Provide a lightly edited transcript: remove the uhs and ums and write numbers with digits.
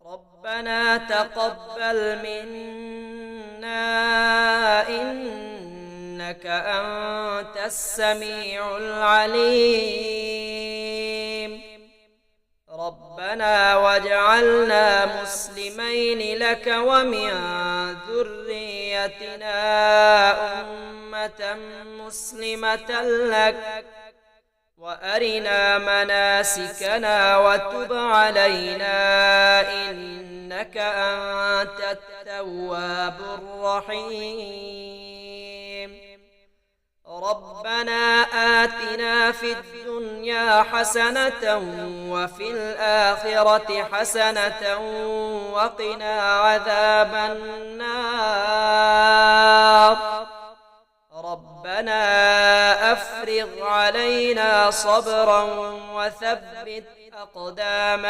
ربنا تقبل منا إنك أنت السميع العليم. ربنا واجعلنا مسلمين لك ومن ذريتنا أمة مسلمة لك وأرنا مناسكنا وتب علينا إنك أنت التواب الرحيم. ربنا آتنا في الدنيا حسنة وفي الآخرة حسنة وقنا عذاب النار. ربنا أفرغ علينا صبرا وثبت أقدامنا